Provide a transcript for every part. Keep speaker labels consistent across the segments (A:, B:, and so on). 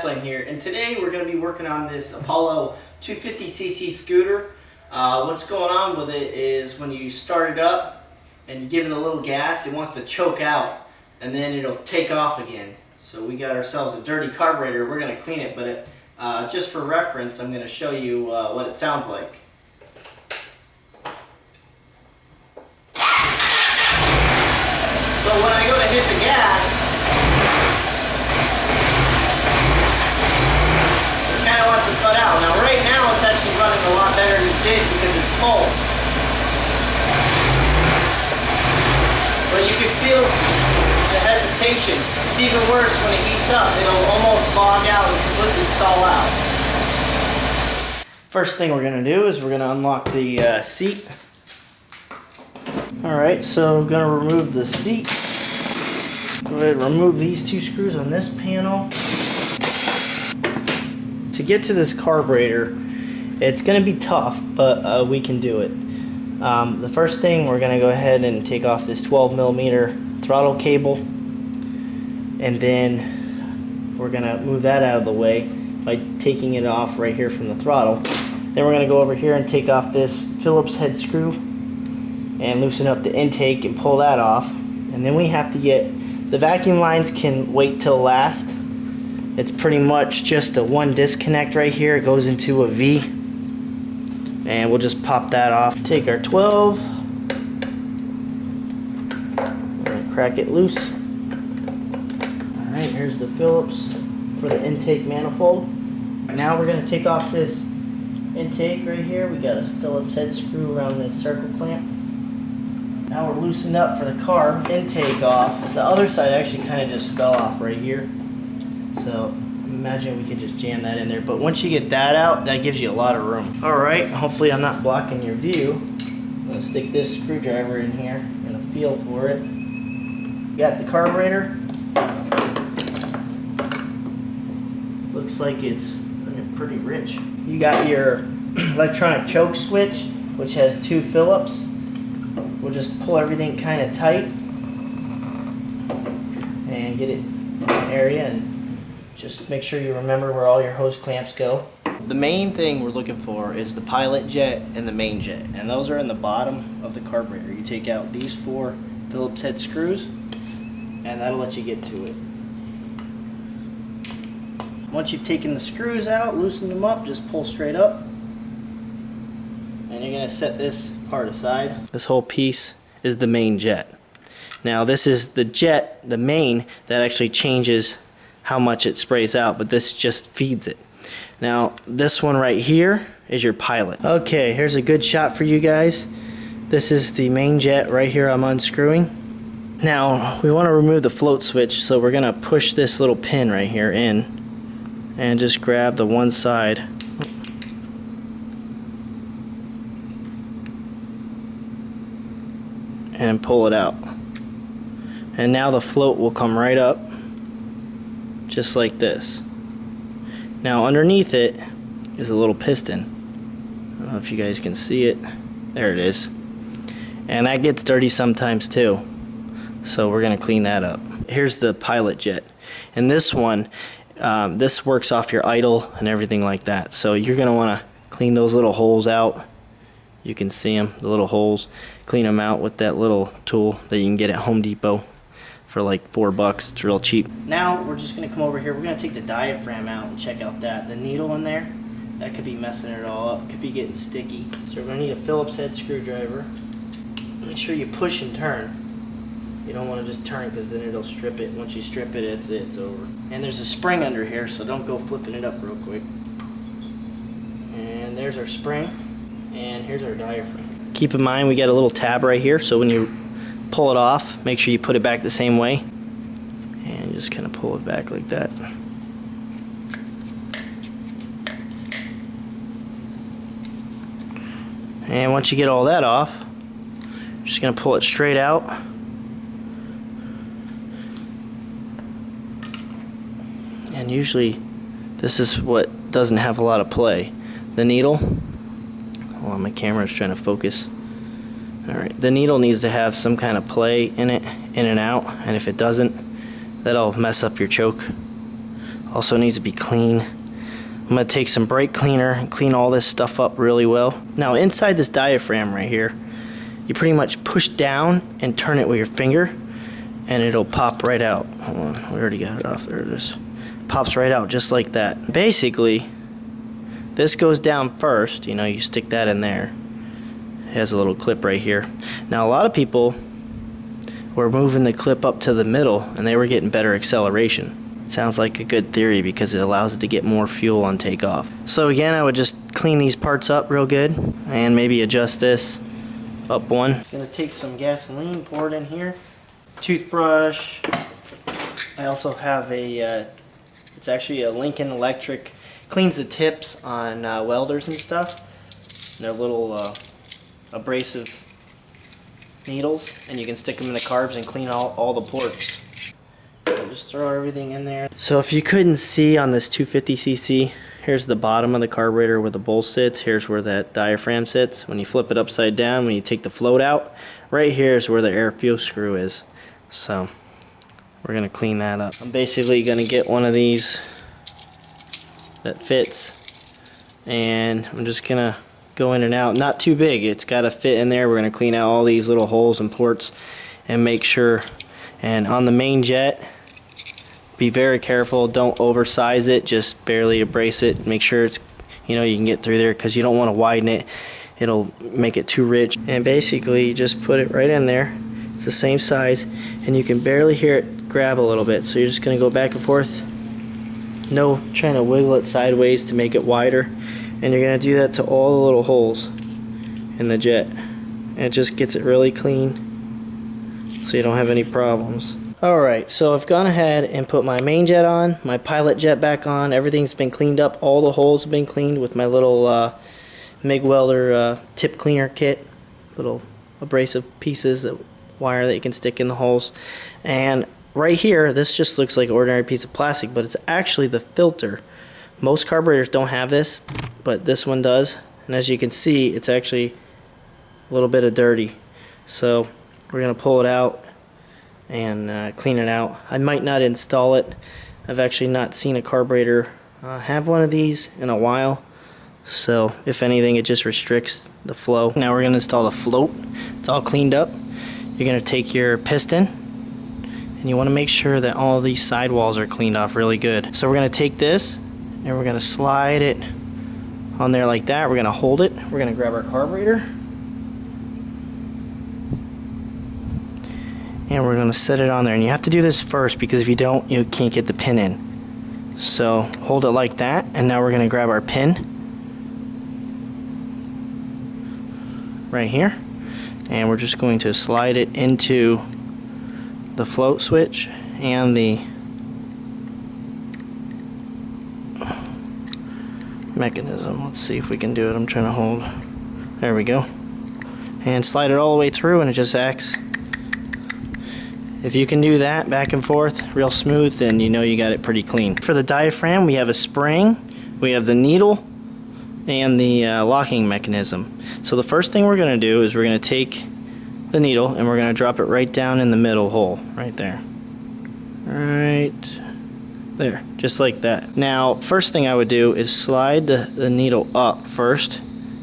A: Wrestling here, and today we're going to be working on this Apollo 250cc scooter. What's going on with it is when you start it up and you give it a little gas, it wants to choke out and then it'll take off again. So we got ourselves a dirty carburetor. We're going to clean it, but just for reference, I'm going to show you what it sounds like. So when I go to hit the gas, it kind of wants to cut out. Now right now it's actually running a lot better than it did because it's cold. But you can feel the hesitation. It's even worse when it heats up. It'll almost bog out and completely stall out. First thing we're going to do is we're going to unlock the seat. Alright, so I'm going to remove the seat. Go ahead and remove these two screws on this panel. To get to this carburetor, it's going to be tough, but we can do it. The first thing, we're going to go ahead and take off this 12mm throttle cable. And then we're going to move that out of the way by taking it off right here from the throttle. Then we're going to go over here and take off this Phillips head screw and loosen up the intake and pull that off. And then we have to get the vacuum lines can wait till last. It's pretty much just a one disconnect right here. It goes into a V, and we'll just pop that off. Take our 12 and crack it loose. Alright, here's the Phillips for the intake manifold. Now we're going to take off this intake right here. We got a Phillips head screw around this circle clamp. Now we're loosened up for the carb intake off. The other side actually kind of just fell off right here. So imagine we could just jam that in there. But once you get that out, that gives you a lot of room. Alright, hopefully I'm not blocking your view. I'm going to stick this screwdriver in here. I'm going to feel for it. Got the carburetor. Looks like it's pretty rich. You got your electronic choke switch, which has two Phillips. We'll just pull everything kind of tight and get it in the area, and just make sure you remember where all your hose clamps go. The main thing we're looking for is the pilot jet and the main jet, and those are in the bottom of the carburetor. You take out these 4 Phillips head screws and that'll let you get to it. Once you've taken the screws out, loosened them up, just pull straight up. And you're going to set this part aside. This whole piece is the main jet. Now this is the jet, the main, that actually changes how much it sprays out, but this just feeds it. Now this one right here is your pilot. Okay, here's a good shot for you guys. This is the main jet right here I'm unscrewing. Now we want to remove the float switch, so we're going to push this little pin right here in and just grab the one side. And pull it out. And now the float will come right up just like this. Now underneath it is a little piston. I don't know if you guys can see it. There it is. And that gets dirty sometimes too. So we're going to clean that up. Here's the pilot jet. And this one, this works off your idle and everything like that. So you're going to want to clean those little holes out. You can see them, the little holes. Clean them out with that little tool that you can get at Home Depot for like $4. It's real cheap. Now we're just going to come over here. We're going to take the diaphragm out and check out that. The needle in there, that could be messing it all up. Could be getting sticky. So we're going to need a Phillips head screwdriver. Make sure you push and turn. You don't want to just turn because then it'll strip it. Once you strip it, it's over. And there's a spring under here, so don't go flipping it up real quick. And there's our spring. And here's our diaphragm. Keep in mind we got a little tab right here, so when you pull it off, make sure you put it back the same way. And just kind of pull it back like that. And once you get all that off, you're just going to pull it straight out. And usually this is what doesn't have a lot of play. The needle. Hold on, my camera's trying to focus. Alright, the needle needs to have some kind of play in it, in and out, and if it doesn't, that'll mess up your choke Also needs to be clean. I'm going to take some brake cleaner and clean all this stuff up really well. Now inside this diaphragm right here, you pretty much push down and turn it with your finger and it'll pop right out. Hold on, we already got it off. There it is. Pops right out just like that. Basically, this goes down first. You know, you stick that in there. It has a little clip right here. Now a lot of people were moving the clip up to the middle and they were getting better acceleration. Sounds like a good theory because it allows it to get more fuel on takeoff. So again, I would just clean these parts up real good and maybe adjust this up one. Gonna take some gasoline, pour it in here. Toothbrush. I also have a, it's actually a Lincoln Electric. Cleans the tips on welders and stuff. They're little abrasive needles, and you can stick them in the carbs and clean all the ports. So just throw everything in there. So if you couldn't see on this 250cc, here's the bottom of the carburetor where the bowl sits. Here's where that diaphragm sits. When you flip it upside down, when you take the float out, right here is where the air fuel screw is. So we're gonna clean that up. I'm basically gonna get one of these that fits, and I'm just gonna go in and out. Not too big, it's gotta fit in there. We're gonna clean out all these little holes and ports and make sure. And on the main jet, be very careful, don't oversize it, just barely abrase it. Make sure it's, you know, you can get through there because you don't want to widen it. It'll make it too rich. And basically you just put it right in there. It's the same size and you can barely hear it grab a little bit. So you're just going to go back and forth. No trying to wiggle it sideways to make it wider. And you're going to do that to all the little holes in the jet. And it just gets it really clean so you don't have any problems. Alright, so I've gone ahead and put my main jet on, my pilot jet back on. Everything's been cleaned up. All the holes have been cleaned with my little MIG welder tip cleaner kit. Little abrasive pieces, that wire that you can stick in the holes. And right here, this just looks like an ordinary piece of plastic, but it's actually the filter. Most carburetors don't have this, but this one does. And as you can see, it's actually a little bit of dirty. So we're going to pull it out and clean it out. I might not install it. I've actually not seen a carburetor have one of these in a while, so if anything it just restricts the flow. Now we're going to install the float. It's all cleaned up. You're going to take your piston and you want to make sure that all these sidewalls are cleaned off really good. So we're going to take this and we're going to slide it on there like that. We're going to hold it. We're going to grab our carburetor and we're going to set it on there. And you have to do this first because if you don't, you can't get the pin in. So hold it like that, and now we're going to grab our pin right here, and we're just going to slide it into the float switch and the mechanism. Let's see if we can do it. I'm trying to hold. There we go. And slide it all the way through and it just acts. If you can do that back and forth real smooth, then you know you got it pretty clean. For the diaphragm, we have a spring, we have the needle, and the locking mechanism. So the first thing we're going to do is we're going to take the needle and we're going to drop it right down in the middle hole, right there. Right there, just like that. Now, first thing I would do is slide the needle up first,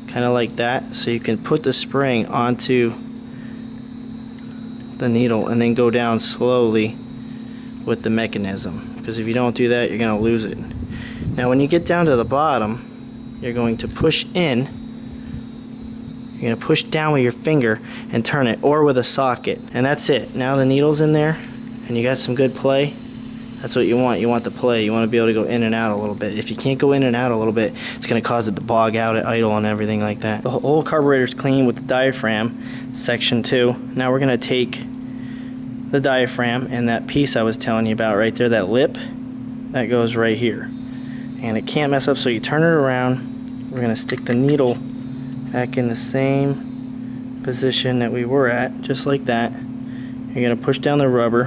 A: kind of like that, so you can put the spring onto the needle and then go down slowly with the mechanism, because if you don't do that you're going to lose it. Now when you get down to the bottom, you're going to push in, you're going to push down with your finger and turn it, or with a socket, and that's it. Now the needle's in there and you got some good play. That's what you want. You want the play. You want to be able to go in and out a little bit. If you can't go in and out a little bit, it's going to cause it to bog out at idle and everything like that. The whole carburetor's clean with the diaphragm, section 2. Now we're going to take the diaphragm and that piece I was telling you about right there, that lip, that goes right here. And it can't mess up, so you turn it around. We're going to stick the needle back in the same position that we were at, just like that. You're going to push down the rubber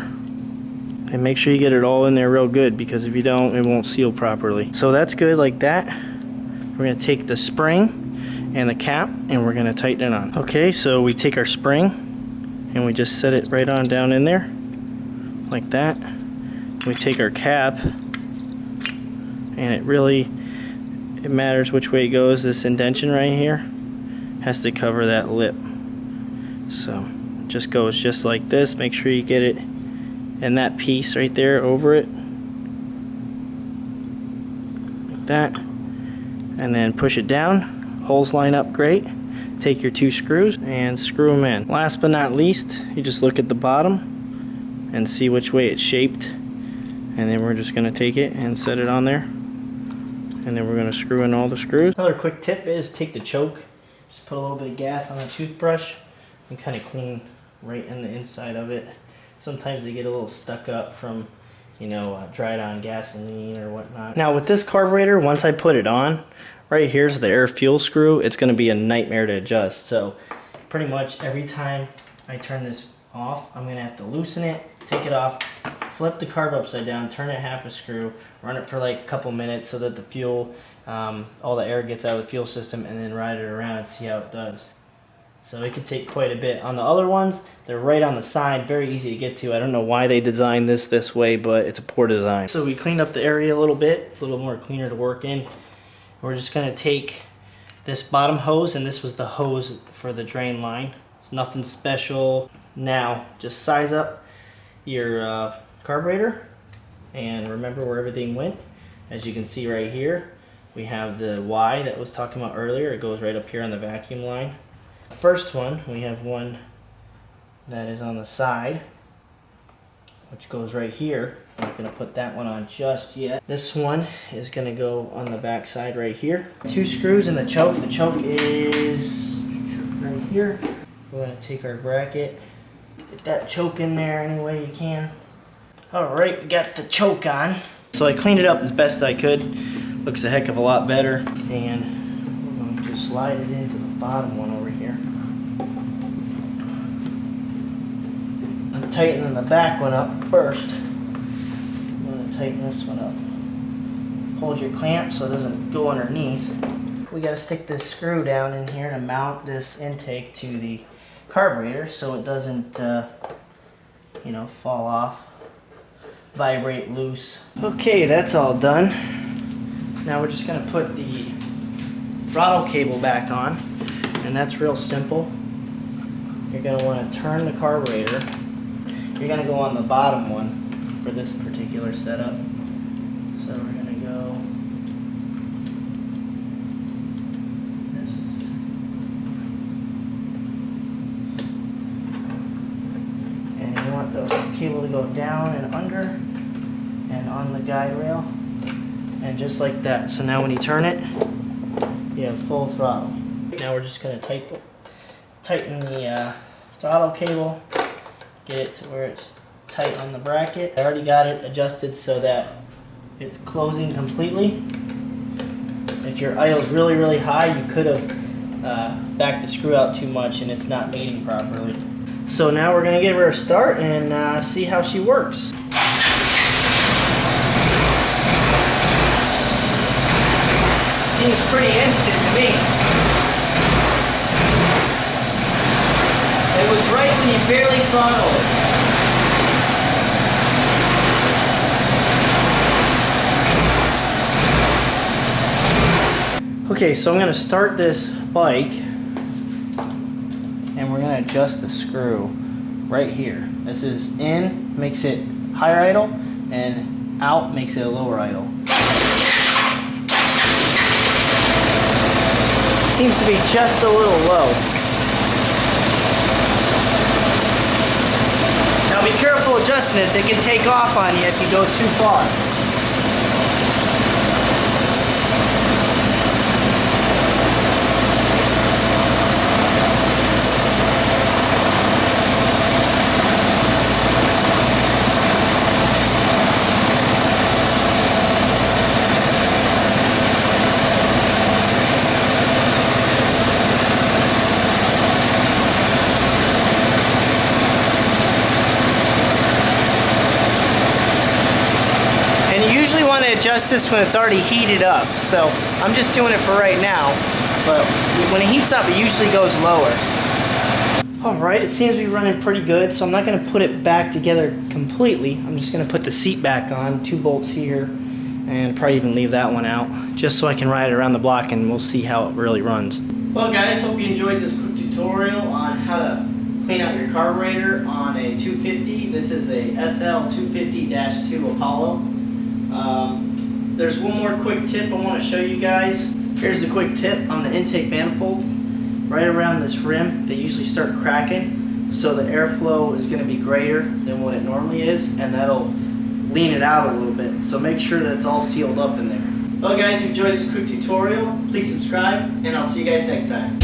A: and make sure you get it all in there real good, because if you don't, it won't seal properly. So that's good like that. We're going to take the spring and the cap and we're going to tighten it on. Okay, so we take our spring and we just set it right on down in there like that. We take our cap and it matters which way it goes. This indentation right here has to cover that lip. So it just goes just like this. Make sure you get it in that piece right there over it. Like that. And then push it down. Holes line up great. Take your 2 screws and screw them in. Last but not least, you just look at the bottom and see which way it's shaped. And then we're just going to take it and set it on there. And then we're going to screw in all the screws. Another quick tip is take the choke. Just put a little bit of gas on a toothbrush and kind of clean right in the inside of it. Sometimes they get a little stuck up from, you know, dried on gasoline or whatnot. Now with this carburetor, once I put it on, right here's the air fuel screw. It's going to be a nightmare to adjust. So pretty much every time I turn this off, I'm going to have to loosen it, take it off, flip the carb upside down, turn it half a screw, run it for like a couple minutes so that the fuel, all the air gets out of the fuel system, and then ride it around and see how it does. So it could take quite a bit. On the other ones, they're right on the side, very easy to get to. I don't know why they designed this way, but it's a poor design. So we cleaned up the area a little bit, a little more cleaner to work in. We're just gonna take this bottom hose, and this was the hose for the drain line. It's nothing special. Now, just size up your carburetor and remember where everything went. As you can see right here, we have the Y that I was talking about earlier. It goes right up here on the vacuum line. First one, we have one that is on the side, which goes right here. I'm not going to put that one on just yet. This one is going to go on the back side right here. 2 screws in the choke. The choke is right here. We're going to take our bracket, get that choke in there any way you can. Alright, we got the choke on. So I cleaned it up as best I could. Looks a heck of a lot better. And we're going to slide it into the bottom one over here. I'm tightening the back one up first. I'm going to tighten this one up. Hold your clamp so it doesn't go underneath. We got to stick this screw down in here to mount this intake to the carburetor so it doesn't, you know, fall off, vibrate loose. Okay, that's all done. Now we're just going to put the throttle cable back on, and that's real simple. You're going to want to turn the carburetor. You're going to go on the bottom one for this particular setup. So we're going to go this. And you want the cable to go down and under and on the guide rail. And just like that. So now when you turn it, you have full throttle. Now we're just going to tighten the throttle cable, get it to where it's tight on the bracket. I already got it adjusted so that it's closing completely. If your idle's really, really high, you could have backed the screw out too much and it's not mating properly. So now we're going to give her a start and see how she works. Seems pretty instant to me. It was right when you barely throttled it. Okay, so I'm going to start this bike and we're going to adjust the screw right here. This is in, makes it higher idle, and out makes it a lower idle. Seems to be just a little low. Now be careful adjusting this, it can take off on you if you go too far. Adjust this when it's already heated up, so I'm just doing it for right now, but when it heats up it usually goes lower. Alright, it seems to be running pretty good, so I'm not going to put it back together completely. I'm just going to put the seat back on, 2 bolts here and probably even leave that one out just so I can ride it around the block and we'll see how it really runs. Well guys, hope you enjoyed this quick tutorial on how to clean out your carburetor on a 250. This is a SL250-2 Apollo. There's one more quick tip I want to show you guys. Here's the quick tip on the intake manifolds. Right around this rim, they usually start cracking, so the airflow is going to be greater than what it normally is, and that'll lean it out a little bit. So make sure that it's all sealed up in there. Well guys, if you enjoyed this quick tutorial, please subscribe, and I'll see you guys next time.